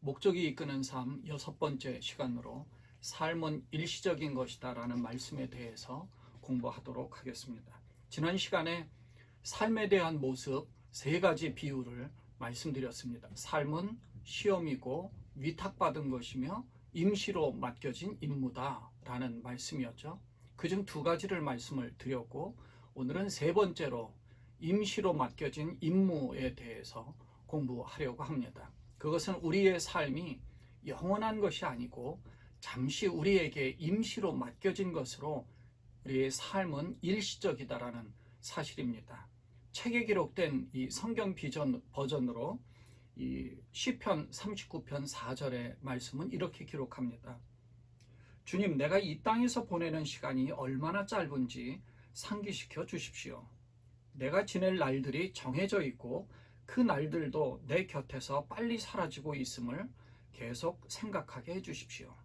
목적이 이끄는 삶 6번째 시간으로 삶은 일시적인 것이다 라는 말씀에 대해서 공부하도록 하겠습니다. 지난 시간에 삶에 대한 모습 3가지 비유를 말씀드렸습니다. 삶은 시험이고 위탁받은 것이며 임시로 맡겨진 임무다 라는 말씀이었죠. 그중 2가지를 말씀을 드렸고, 오늘은 3번째로 임시로 맡겨진 임무에 대해서 공부하려고 합니다. 그것은 우리의 삶이 영원한 것이 아니고 잠시 우리에게 임시로 맡겨진 것으로 우리의 삶은 일시적이다라는 사실입니다. 책에 기록된 이 성경 비전 버전으로 이 시편 39편 4절의 말씀은 이렇게 기록합니다. 주님, 내가 이 땅에서 보내는 시간이 얼마나 짧은지 상기시켜 주십시오. 내가 지낼 날들이 정해져 있고 그 날들도 내 곁에서 빨리 사라지고 있음을 계속 생각하게 해주십시오.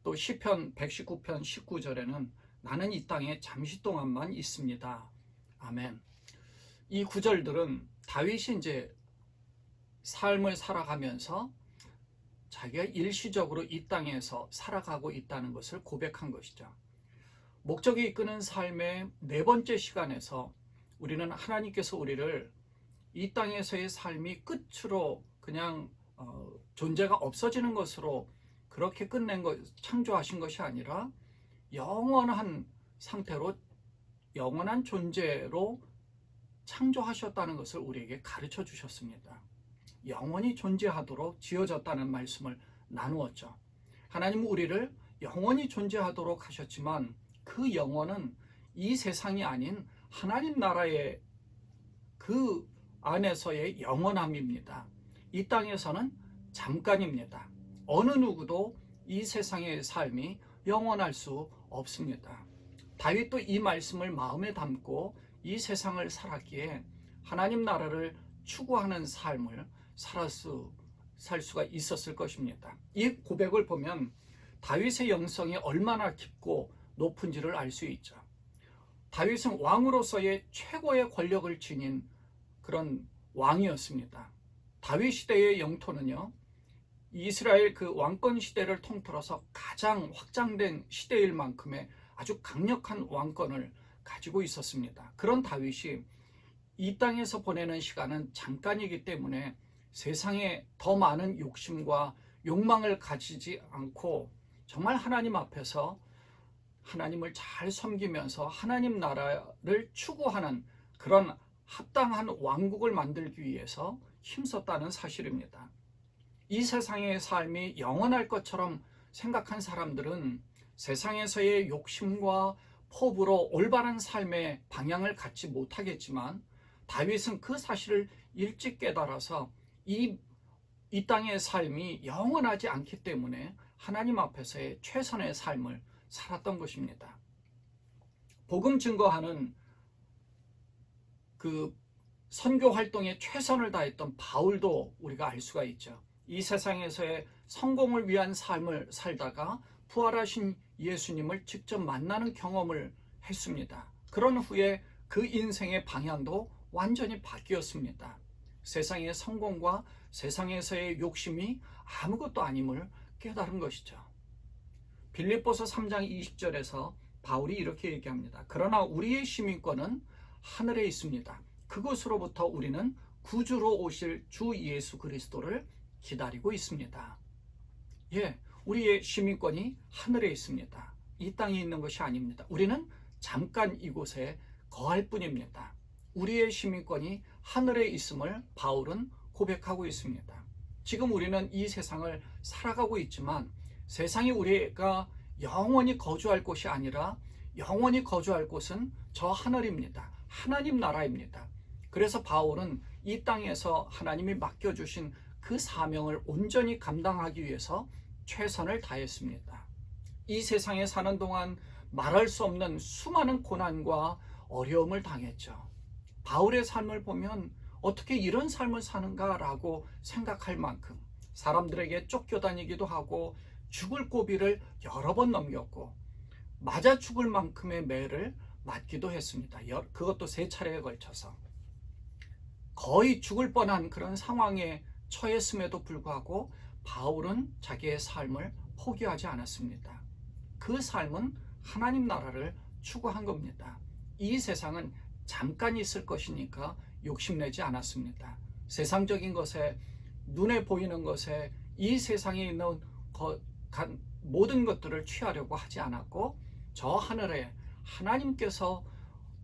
또 시편 119편 19절에는 나는 이 땅에 잠시 동안만 있습니다. 아멘. 이 구절들은 다윗이 이제 삶을 살아가면서 자기가 일시적으로 이 땅에서 살아가고 있다는 것을 고백한 것이죠. 목적이 이끄는 삶의 4번째 시간에서 우리는 하나님께서 우리를 이 땅에서의 삶이 끝으로 그냥 존재가 없어지는 것으로 그렇게 끝낸 것, 창조하신 것이 아니라 영원한 상태로 영원한 존재로 창조하셨다는 것을 우리에게 가르쳐 주셨습니다. 영원히 존재하도록 지어졌다는 말씀을 나누었죠. 하나님은 우리를 영원히 존재하도록 하셨지만 그 영원은 이 세상이 아닌 하나님 나라의 그 안에서의 영원함입니다. 이 땅에서는 잠깐입니다. 어느 누구도 이 세상의 삶이 영원할 수 없습니다. 다윗도 이 말씀을 마음에 담고 이 세상을 살았기에 하나님 나라를 추구하는 삶을 살 수가 있었을 것입니다. 이 고백을 보면 다윗의 영성이 얼마나 깊고 높은지를 알 수 있죠. 다윗은 왕으로서의 최고의 권력을 지닌 그런 왕이었습니다. 다윗 시대의 영토는요, 이스라엘 그 왕권 시대를 통틀어서 가장 확장된 시대일 만큼의 아주 강력한 왕권을 가지고 있었습니다. 그런 다윗이 이 땅에서 보내는 시간은 잠깐이기 때문에 세상에 더 많은 욕심과 욕망을 가지지 않고 정말 하나님 앞에서 하나님을 잘 섬기면서 하나님 나라를 추구하는 그런 합당한 왕국을 만들기 위해서 힘썼다는 사실입니다. 이 세상의 삶이 영원할 것처럼 생각한 사람들은 세상에서의 욕심과 포부로 올바른 삶의 방향을 갖지 못하겠지만, 다윗은 그 사실을 일찍 깨달아서 이 땅의 삶이 영원하지 않기 때문에 하나님 앞에서의 최선의 삶을 살았던 것입니다. 복음 증거하는 그 선교 활동에 최선을 다했던 바울도 우리가 알 수가 있죠. 이 세상에서의 성공을 위한 삶을 살다가 부활하신 예수님을 직접 만나는 경험을 했습니다. 그런 후에 그 인생의 방향도 완전히 바뀌었습니다. 세상의 성공과 세상에서의 욕심이 아무것도 아님을 깨달은 것이죠. 빌립보서 3장 20절에서 바울이 이렇게 얘기합니다. 그러나 우리의 시민권은 하늘에 있습니다. 그곳으로부터 우리는 구주로 오실 주 예수 그리스도를 기다리고 있습니다. 우리의 시민권이 하늘에 있습니다. 이 땅에 있는 것이 아닙니다. 우리는 잠깐 이곳에 거할 뿐입니다. 우리의 시민권이 하늘에 있음을 바울은 고백하고 있습니다. 지금 우리는 이 세상을 살아가고 있지만 세상이 우리가 영원히 거주할 곳이 아니라 영원히 거주할 곳은 저 하늘입니다. 하나님 나라입니다. 그래서 바울은 이 땅에서 하나님이 맡겨주신 그 사명을 온전히 감당하기 위해서 최선을 다했습니다. 이 세상에 사는 동안 말할 수 없는 수많은 고난과 어려움을 당했죠. 바울의 삶을 보면 어떻게 이런 삶을 사는가라고 생각할 만큼 사람들에게 쫓겨다니기도 하고 죽을 고비를 여러 번 넘겼고 맞아 죽을 만큼의 매를 맞기도 했습니다. 그것도 3차례에 걸쳐서 거의 죽을 뻔한 그런 상황에 처했음에도 불구하고 바울은 자기의 삶을 포기하지 않았습니다. 그 삶은 하나님 나라를 추구한 겁니다. 이 세상은 잠깐 있을 것이니까 욕심내지 않았습니다. 세상적인 것에, 눈에 보이는 것에, 이 세상에 있는 모든 것들을 취하려고 하지 않았고, 저 하늘에 하나님께서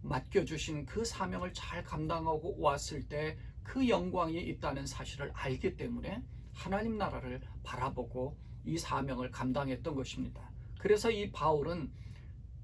맡겨주신 그 사명을 잘 감당하고 왔을 때 그 영광이 있다는 사실을 알기 때문에 하나님 나라를 바라보고 이 사명을 감당했던 것입니다. 그래서 이 바울은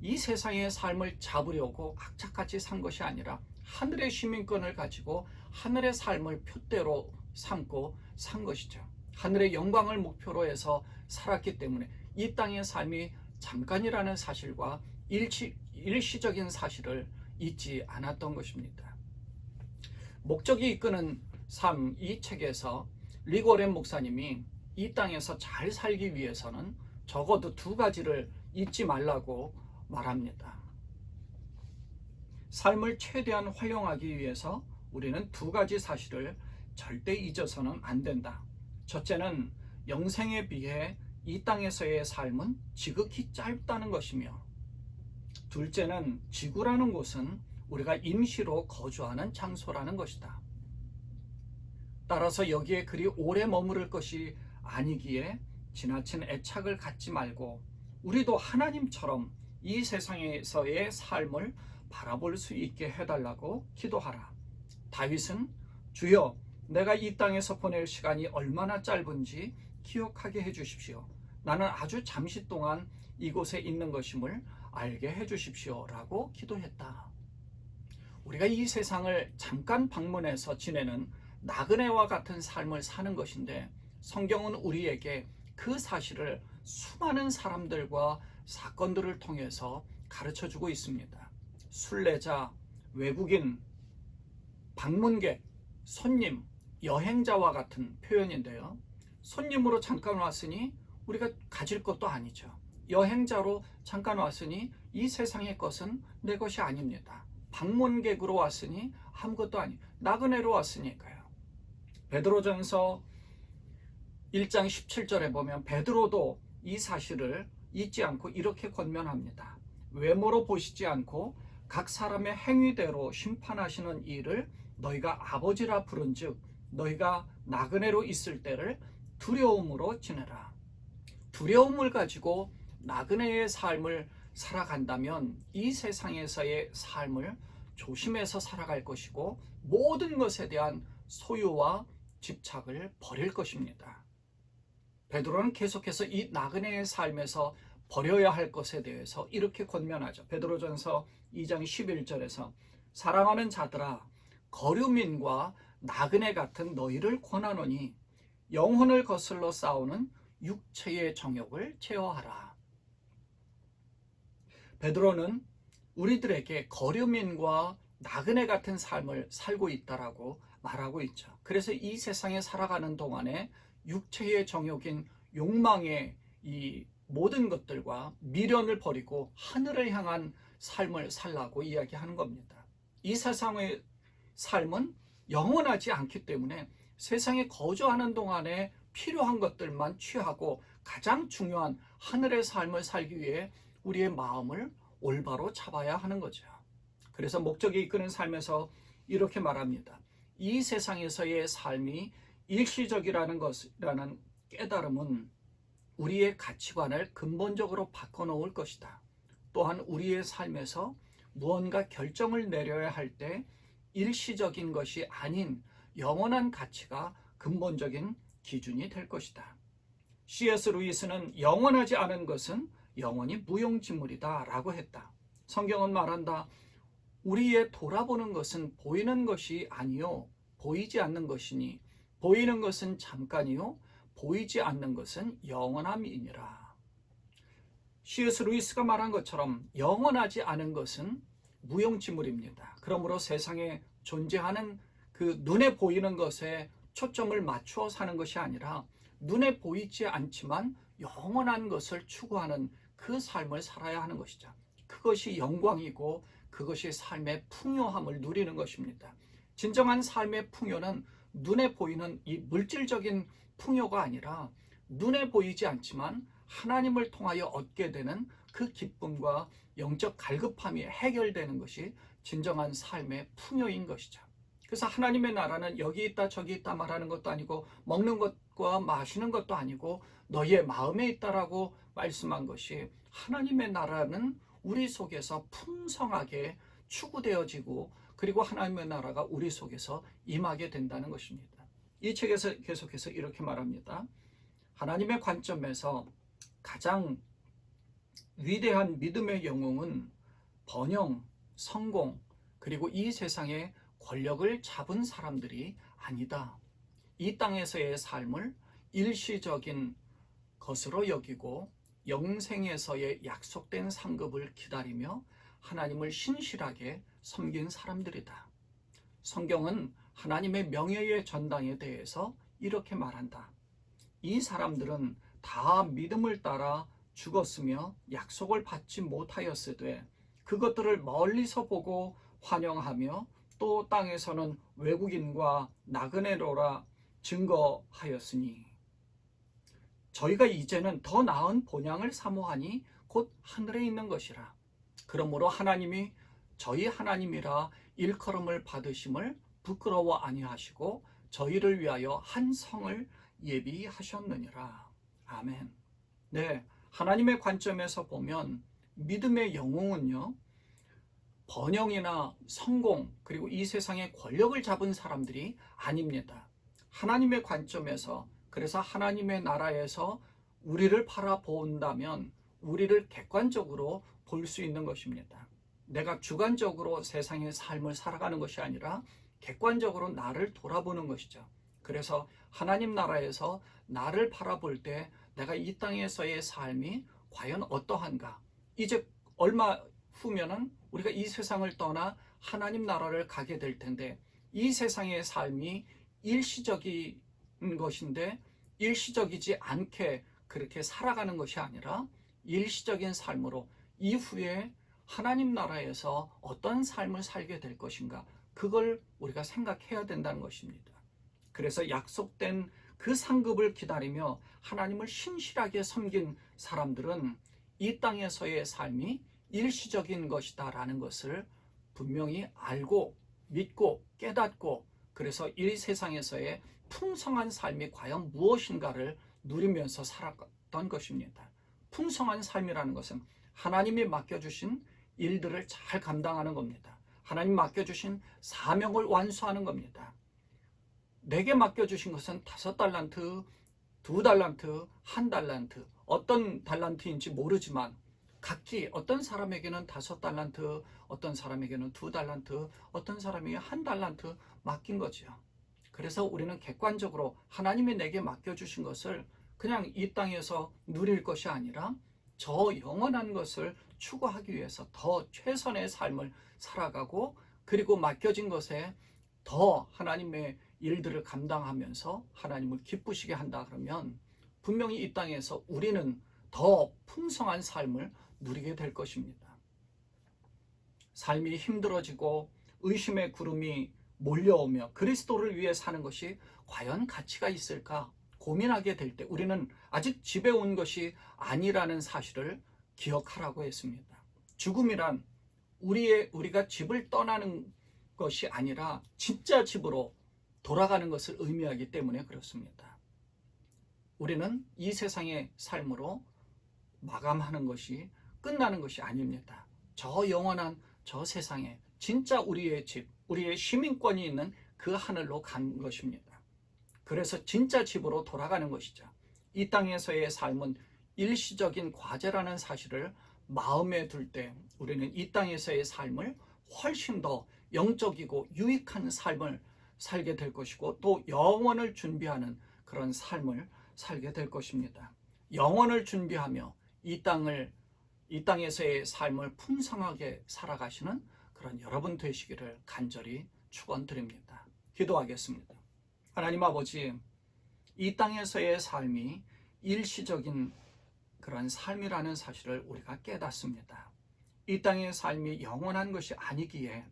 이 세상의 삶을 잡으려고 악착같이 산 것이 아니라 하늘의 시민권을 가지고 하늘의 삶을 표대로 삼고 산 것이죠. 하늘의 영광을 목표로 해서 살았기 때문에 이 땅의 삶이 잠깐이라는 사실과 일시적인 사실을 잊지 않았던 것입니다. 목적이 이끄는 삶, 이 책에서 리고렌 목사님이 이 땅에서 잘 살기 위해서는 적어도 두 가지를 잊지 말라고 말합니다. 삶을 최대한 활용하기 위해서 우리는 두 가지 사실을 절대 잊어서는 안 된다. 첫째는 영생에 비해 이 땅에서의 삶은 지극히 짧다는 것이며, 둘째는 지구라는 곳은 우리가 임시로 거주하는 장소라는 것이다. 따라서 여기에 그리 오래 머무를 것이 아니기에 지나친 애착을 갖지 말고 우리도 하나님처럼 이 세상에서의 삶을 바라볼 수 있게 해달라고 기도하라. 다윗은 주여, 내가 이 땅에서 보낼 시간이 얼마나 짧은지 기억하게 해주십시오. 나는 아주 잠시 동안 이곳에 있는 것임을 알게 해주십시오 라고 기도했다. 우리가 이 세상을 잠깐 방문해서 지내는 나그네와 같은 삶을 사는 것인데, 성경은 우리에게 그 사실을 수많은 사람들과 사건들을 통해서 가르쳐주고 있습니다. 순례자, 외국인, 방문객, 손님, 여행자와 같은 표현인데요. 손님으로 잠깐 왔으니 우리가 가질 것도 아니죠. 여행자로 잠깐 왔으니 이 세상의 것은 내 것이 아닙니다. 방문객으로 왔으니 아무것도 아니, 나그네로 왔으니까요. 베드로전서 1장 17절에 보면 베드로도 이 사실을 잊지 않고 이렇게 권면합니다. 외모로 보시지 않고 각 사람의 행위대로 심판하시는 이를 너희가 아버지라 부른즉 너희가 나그네로 있을 때를 두려움으로 지내라. 두려움을 가지고 나그네의 삶을 살아간다면 이 세상에서의 삶을 조심해서 살아갈 것이고 모든 것에 대한 소유와 집착을 버릴 것입니다. 베드로는 계속해서 이 나그네의 삶에서 버려야 할 것에 대해서 이렇게 권면하죠. 베드로전서 2장 11절에서 사랑하는 자들아, 거류민과 나그네 같은 너희를 권하노니 영혼을 거슬러 싸우는 육체의 정욕을 제어하라. 베드로는 우리들에게 거류민과 나그네 같은 삶을 살고 있다라고 말하고 있죠. 그래서 이 세상에 살아가는 동안에 육체의 정욕인 욕망의 이 모든 것들과 미련을 버리고 하늘을 향한 삶을 살라고 이야기하는 겁니다. 이 세상의 삶은 영원하지 않기 때문에 세상에 거주하는 동안에 필요한 것들만 취하고 가장 중요한 하늘의 삶을 살기 위해 우리의 마음을 올바로 잡아야 하는 거죠. 그래서 목적이 이끄는 삶에서 이렇게 말합니다. 이 세상에서의 삶이 일시적이라는 것이라는 깨달음은 우리의 가치관을 근본적으로 바꿔놓을 것이다. 또한 우리의 삶에서 무언가 결정을 내려야 할 때 일시적인 것이 아닌 영원한 가치가 근본적인 기준이 될 것이다. C.S. 루이스는 영원하지 않은 것은 영원히 무용지물이다 라고 했다. 성경은 말한다. 우리의 돌아보는 것은 보이는 것이 아니요 보이지 않는 것이니 보이는 것은 잠깐이요 보이지 않는 것은 영원함이니라. C.S. 루이스가 말한 것처럼 영원하지 않은 것은 무용지물입니다. 그러므로 세상에 존재하는 그 눈에 보이는 것에 초점을 맞추어 사는 것이 아니라 눈에 보이지 않지만 영원한 것을 추구하는 그 삶을 살아야 하는 것이죠. 그것이 영광이고 그것이 삶의 풍요함을 누리는 것입니다. 진정한 삶의 풍요는 눈에 보이는 이 물질적인 풍요가 아니라 눈에 보이지 않지만 하나님을 통하여 얻게 되는 그 기쁨과 영적 갈급함이 해결되는 것이 진정한 삶의 풍요인 것이죠. 그래서 하나님의 나라는 여기 있다 저기 있다 말하는 것도 아니고 먹는 것과 마시는 것도 아니고 너희의 마음에 있다라고 말씀한 것이, 하나님의 나라는 우리 속에서 풍성하게 추구되어지고 그리고 하나님의 나라가 우리 속에서 임하게 된다는 것입니다. 이 책에서 계속해서 이렇게 말합니다. 하나님의 관점에서 가장 위대한 믿음의 영웅은 번영, 성공, 그리고 이 세상의 권력을 잡은 사람들이 아니다. 이 땅에서의 삶을 일시적인 것으로 여기고 영생에서의 약속된 상급을 기다리며 하나님을 신실하게 섬긴 사람들이다. 성경은 하나님의 명예의 전당에 대해서 이렇게 말한다. 이 사람들은 다 믿음을 따라 죽었으며 약속을 받지 못하였으되 그것들을 멀리서 보고 환영하며 또 땅에서는 외국인과 나그네로라 증거하였으니 저희가 이제는 더 나은 본향을 사모하니 곧 하늘에 있는 것이라. 그러므로 하나님이 저희 하나님이라 일컬음을 받으심을 부끄러워 아니하시고 저희를 위하여 한 성을 예비하셨느니라. 아멘. 네, 하나님의 관점에서 보면 믿음의 영웅은요, 번영이나 성공 그리고 이 세상의 권력을 잡은 사람들이 아닙니다. 하나님의 관점에서, 그래서 하나님의 나라에서 우리를 바라본다면 우리를 객관적으로 볼 수 있는 것입니다. 내가 주관적으로 세상의 삶을 살아가는 것이 아니라 객관적으로 나를 돌아보는 것이죠. 그래서 하나님 나라에서 나를 바라볼 때 내가 이 땅에서의 삶이 과연 어떠한가. 이제 얼마 후면은 우리가 이 세상을 떠나 하나님 나라를 가게 될 텐데 이 세상의 삶이 일시적인 것인데 일시적이지 않게 그렇게 살아가는 것이 아니라 일시적인 삶으로 이후에 하나님 나라에서 어떤 삶을 살게 될 것인가, 그걸 우리가 생각해야 된다는 것입니다. 그래서 약속된 그 상급을 기다리며 하나님을 신실하게 섬긴 사람들은 이 땅에서의 삶이 일시적인 것이다 라는 것을 분명히 알고 믿고 깨닫고, 그래서 이 세상에서의 풍성한 삶이 과연 무엇인가를 누리면서 살았던 것입니다. 풍성한 삶이라는 것은 하나님이 맡겨주신 일들을 잘 감당하는 겁니다. 하나님 맡겨주신 사명을 완수하는 겁니다. 내게 맡겨주신 것은 5달란트, 2달란트, 1달란트, 어떤 달란트인지 모르지만 각기 어떤 사람에게는 5달란트, 어떤 사람에게는 2달란트, 어떤 사람에게 1달란트 맡긴 거죠. 그래서 우리는 객관적으로 하나님이 내게 맡겨주신 것을 그냥 이 땅에서 누릴 것이 아니라 저 영원한 것을 추구하기 위해서 더 최선의 삶을 살아가고, 그리고 맡겨진 것에 더 하나님의 일들을 감당하면서 하나님을 기쁘시게 한다 그러면 분명히 이 땅에서 우리는 더 풍성한 삶을 누리게 될 것입니다. 삶이 힘들어지고 의심의 구름이 몰려오며 그리스도를 위해 사는 것이 과연 가치가 있을까 고민하게 될 때 우리는 아직 집에 온 것이 아니라는 사실을 기억하라고 했습니다. 죽음이란 우리가 집을 떠나는 것이 아니라 진짜 집으로 돌아가는 것을 의미하기 때문에 그렇습니다. 우리는 이 세상의 삶으로 마감하는 것이, 끝나는 것이 아닙니다. 저 영원한 저 세상에 진짜 우리의 집, 우리의 시민권이 있는 그 하늘로 간 것입니다. 그래서 진짜 집으로 돌아가는 것이죠. 이 땅에서의 삶은 일시적인 과제라는 사실을 마음에 둘 때 우리는 이 땅에서의 삶을 훨씬 더 영적이고 유익한 삶을 살게 될 것이고 또 영원을 준비하는 그런 삶을 살게 될 것입니다. 영원을 준비하며 이 땅에서의 삶을 풍성하게 살아가시는 그런 여러분 되시기를 간절히 축원드립니다. 기도하겠습니다. 하나님 아버지, 이 땅에서의 삶이 일시적인 그런 삶이라는 사실을 우리가 깨닫습니다. 이 땅의 삶이 영원한 것이 아니기에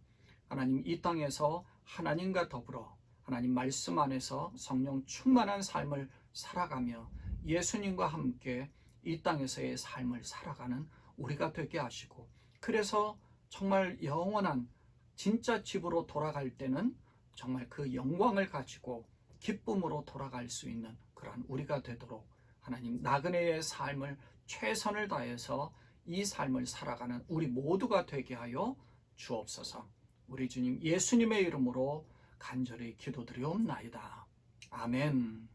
하나님 이 땅에서 하나님과 더불어 하나님 말씀 안에서 성령 충만한 삶을 살아가며 예수님과 함께 이 땅에서의 삶을 살아가는 우리가 되게 하시고, 그래서 정말 영원한 진짜 집으로 돌아갈 때는 정말 그 영광을 가지고 기쁨으로 돌아갈 수 있는 그러한 우리가 되도록 하나님 나그네의 삶을 최선을 다해서 이 삶을 살아가는 우리 모두가 되게 하여 주옵소서. 우리 주님 예수님의 이름으로 간절히 기도드리옵나이다. 아멘.